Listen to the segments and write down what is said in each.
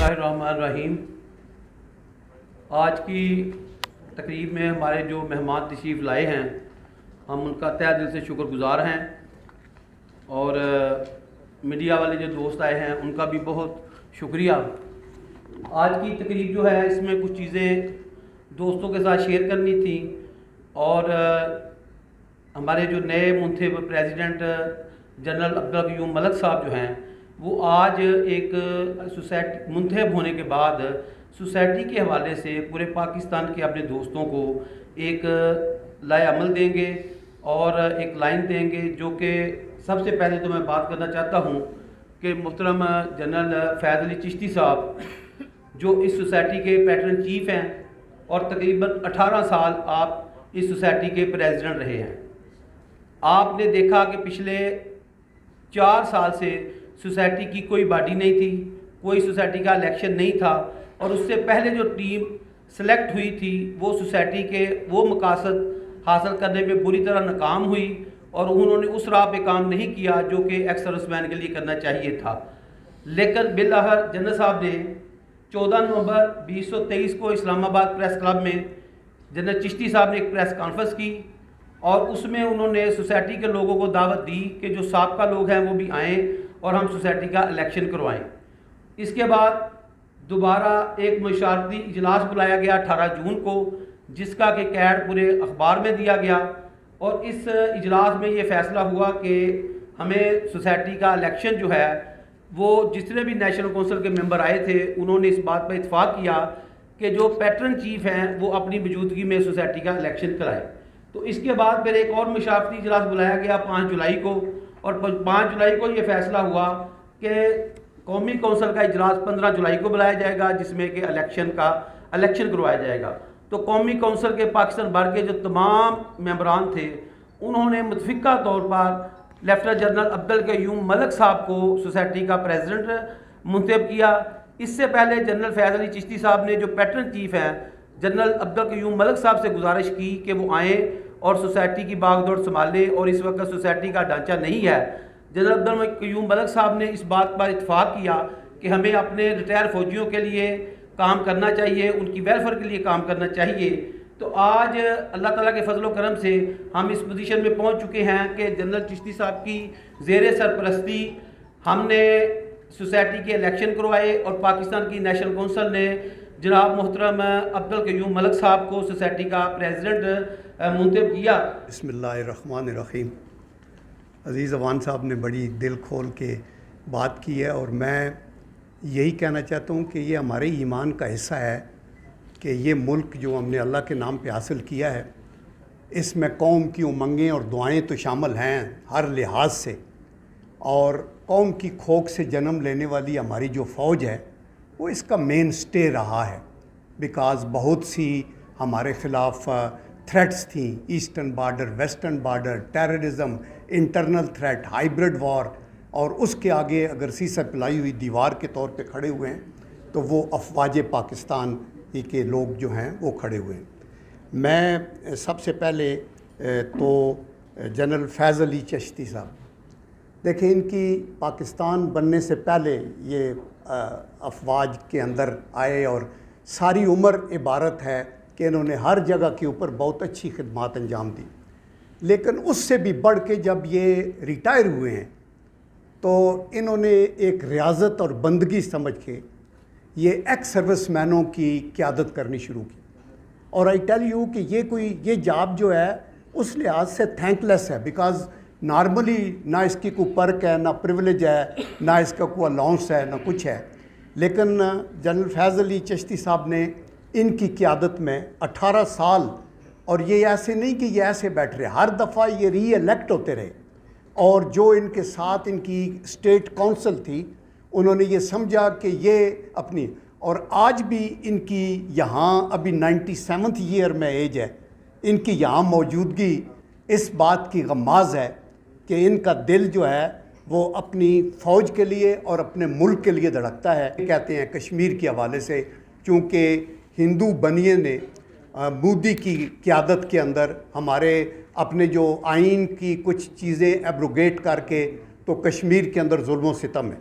बिस्मिल्लाहिर्रहमानिर्रहीम। आज की तकरीब में हमारे जो मेहमान तशरीफ़ लाए हैं, हम उनका तहे दिल से शुक्रगुज़ार हैं और मीडिया वाले जो दोस्त आए हैं उनका भी बहुत शुक्रिया। आज की तकरीब जो है इसमें कुछ चीज़ें दोस्तों के साथ शेयर करनी थी और हमारे जो नए मुंतखब प्रेसिडेंट जनरल अब्दुल क़य्यूम मलिक साहब जो हैं वो आज एक सोसाइटी मुंतखब होने के बाद सोसाइटी के हवाले से पूरे पाकिस्तान के अपने दोस्तों को एक लाए अमल देंगे और एक लाइन देंगे, जो कि सबसे पहले तो मैं बात करना चाहता हूँ कि मुहतरम जनरल फैज़ अली चिश्ती साहब जो इस सोसाइटी के पैटर्न चीफ हैं और तकरीबन 18 साल आप इस सोसाइटी के प्रेसिडेंट रहे हैं। आपने देखा कि पिछले 4 साल से सोसाइटी की कोई बॉडी नहीं थी, कोई सोसाइटी का इलेक्शन नहीं था और उससे पहले जो टीम सेलेक्ट हुई थी वो सोसाइटी के वो मकासद हासिल करने में बुरी तरह नाकाम हुई और उन्होंने उस राह पे काम नहीं किया जो कि एक्स सर्विसमैन के लिए करना चाहिए था। लेकिन बिलाखिर जनरल साहब ने 14 नवंबर 2023 को इस्लामाबाद प्रेस क्लब में जनरल चिश्ती साहब ने एक प्रेस कॉन्फ्रेंस की और उसमें उन्होंने सोसाइटी के लोगों को दावत दी कि जो साबका लोग हैं वो भी आएँ और हम सोसाइटी का इलेक्शन करवाएं। इसके बाद दोबारा एक मुशावरती इजलास बुलाया गया 18 जून को, जिसका कि कैड पूरे अखबार में दिया गया और इस इजलास में ये फ़ैसला हुआ कि हमें सोसाइटी का इलेक्शन जो है वो जितने भी नेशनल कौंसिल के मेंबर आए थे उन्होंने इस बात पर इत्फाक किया कि जो पैटर्न चीफ हैं वो अपनी मौजूदगी में सोसाइटी का इलेक्शन कराएं। तो इसके बाद फिर एक और मुशावरती इजलास बुलाया गया 5 जुलाई को और 5 जुलाई को ये फैसला हुआ कि कौमी कौंसिल का इजलास 15 जुलाई को बुलाया जाएगा, जिसमें कि इलेक्शन करवाया जाएगा। तो कौमी कौंसिल के पाकिस्तान भर के जो तमाम मेंबरान थे उन्होंने मुतफ़िका तौर पर लेफ्टिनेंट जनरल अब्दुल क़य्यूम मलिक साहब को सोसाइटी का प्रेसिडेंट मुंतखब किया। इससे पहले जनरल फैज़ अली चिश्ती साहब ने जो पैटर्न चीफ हैं जनरल अब्दुल क़य्यूम मलिक साहब से गुजारिश की कि वो आएँ और सोसाइटी की बागडोर संभाले और इस वक्त सोसाइटी का ढांचा नहीं है। जनरल अब्दुल क़य्यूम मलिक साहब ने इस बात पर इत्फाक किया कि हमें अपने रिटायर फौजियों के लिए काम करना चाहिए, उनकी वेलफेयर के लिए काम करना चाहिए। तो आज अल्लाह ताला के फजल व करम से हम इस पोजीशन में पहुंच चुके हैं कि जनरल चिश्ती साहब की ज़ेर सरपरस्ती हमने सोसाइटी के इलेक्शन करवाए और पाकिस्तान की नेशनल कौंसिल ने जनाब मोहतरम अब्दुल क़य्यूम मलिक साहब को सोसाइटी का प्रेसिडेंट मुंतखब किया। बिस्मिल्लाहिर्रहमानिर्रहीम। अज़ीज़ अवान साहब ने बड़ी दिल खोल के बात की है और मैं यही कहना चाहता हूँ कि ये हमारे ईमान का हिस्सा है कि ये मुल्क जो हमने अल्लाह के नाम पे हासिल किया है इसमें कौम की उमंगें और दुआएं तो शामिल हैं हर लिहाज से, और कौम की खोख से जन्म लेने वाली हमारी जो फ़ौज है वो इसका मेन स्टे रहा है। बिकॉज़ बहुत सी हमारे ख़िलाफ़ थ्रेट्स थी, eastern border, western border, terrorism, internal threat, hybrid war, और उसके आगे अगर सीसा पिलाई हुई दीवार के तौर पे खड़े हुए हैं तो वो अफवाज पाकिस्तान ही के लोग जो हैं वो खड़े हुए हैं। मैं सबसे पहले तो जनरल फैज़ अली चिश्ती साहब, देखिए इनकी पाकिस्तान बनने से पहले ये अफवाज के अंदर आए और सारी उम्र इबारत है कि इन्होंने हर जगह के ऊपर बहुत अच्छी खिदमत अंजाम दी। लेकिन उससे भी बढ़ के जब ये रिटायर हुए हैं तो इन्होंने एक रियाजत और बंदगी समझ के ये एक्स सर्विसमैनों की क़यादत करनी शुरू की। और आई टेल यू कि ये जॉब जो है उस लिहाज से थैंकलेस है, बिकॉज़ नॉर्मली ना इसकी कोई पर्क है, ना प्रिविलेज है, ना इसका कोई अलाउंस है, ना कुछ है। लेकिन जनरल फैज़ अली चिश्ती साहब ने इनकी क़यादत में 18 साल, और ये ऐसे नहीं कि ये ऐसे बैठ रहे, हर दफ़ा ये री इलेक्ट होते रहे। और जो इनके साथ इनकी स्टेट काउंसिल थी उन्होंने ये समझा कि ये अपनी, और आज भी इनकी यहाँ अभी 97th ईयर में एज है, इनकी यहाँ मौजूदगी इस बात की गमाज़ है कि इनका दिल जो है वो अपनी फ़ौज के लिए और अपने मुल्क के लिए धड़कता है। कहते हैं कश्मीर के हवाले से, चूँकि हिंदू बनिए ने मोदी की क़यादत के अंदर हमारे अपने जो आइन की कुछ चीज़ें एब्रोगेट करके तो कश्मीर के अंदर जुल्म व सितम है।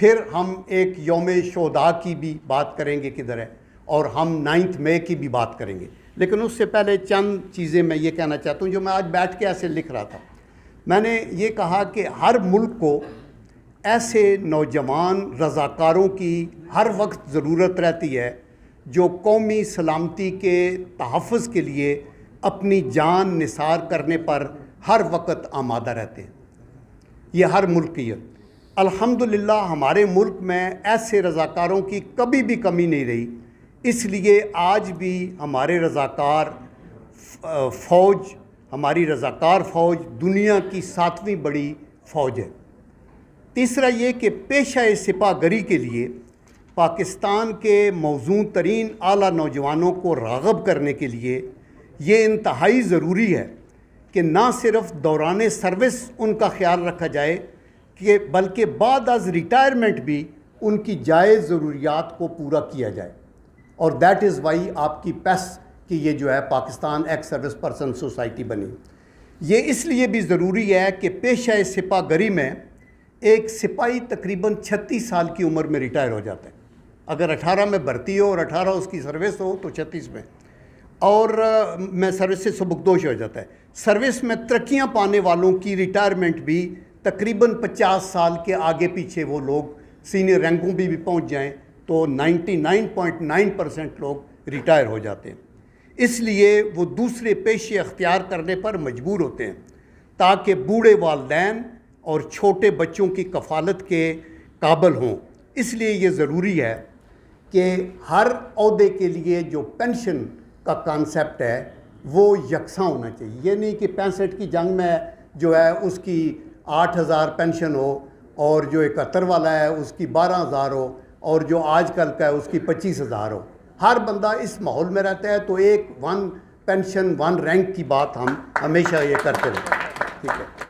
फिर हम एक यौम शोदा की भी बात करेंगे किधर है, और हम 9 मई की भी बात करेंगे। लेकिन उससे पहले चंद चीज़ें मैं ये कहना चाहता हूँ जो मैं आज बैठ के ऐसे लिख रहा था। मैंने ये कहा कि हर मुल्क को ऐसे नौजवान रज़ाकारों की हर वक्त ज़रूरत रहती है जो कौमी सलामती के तहफ़्फ़ुज़ के लिए अपनी जान निसार करने पर हर वक्त आमादा रहते हैं। ये हर मुल्क की है। अल्हम्दुलिल्लाह हमारे मुल्क में ऐसे रज़ाकारों की कभी भी कमी नहीं रही, इसलिए आज भी हमारे रज़ाकार फ़ौज, हमारी रज़ाकार फ़ौज दुनिया की 7वीं बड़ी फ़ौज है। तीसरा ये कि पेशा सिपाहगरी के लिए पाकिस्तान के मौजूद तरीन आला नौजवानों को राग़ब करने के लिए ये इंतहाई ज़रूरी है कि ना सिर्फ दौरान सर्विस उनका ख्याल रखा जाए कि बल्कि बाद अज़ रिटायरमेंट भी उनकी जायज़ ज़रूरियात को पूरा किया जाए। और दैट इज़ वाई आपकी पैस कि ये जो है Pakistan ex service person society बनी। ये इसलिए भी ज़रूरी है कि पेशा सिपाहगरी में एक सिपाही तकरीबन 36 साल की उम्र में रिटायर हो जाता है। अगर 18 में भर्ती हो और 18 उसकी सर्विस हो तो 36 में, और मैं सर्विस से सुबकदोश हो जाता है। सर्विस में तरक्कियाँ पाने वालों की रिटायरमेंट भी तकरीबन 50 साल के आगे पीछे वो लोग सीनियर रैंकों भी पहुँच जाएँ तो 99.9% लोग रिटायर हो जाते हैं। इसलिए वो दूसरे पेशे अख्तियार करने पर मजबूर होते हैं ताकि बूढ़े वालिदैन और छोटे बच्चों की कफ़ालत के काबिल हों। इसलिए ये ज़रूरी है कि हर ओहदे के लिए जो पेंशन का कॉन्सेप्ट है वो यकसा होना चाहिए। ये नहीं कि 65 की जंग में जो है उसकी 8,000 पेंशन हो और जो 71 वाला है उसकी 12,000 हो और जो आजकल का है उसकी 25,000 हो। हर बंदा इस माहौल में रहता है तो एक वन पेंशन वन रैंक की बात हम हमेशा ये करते रहते हैं। ठीक है।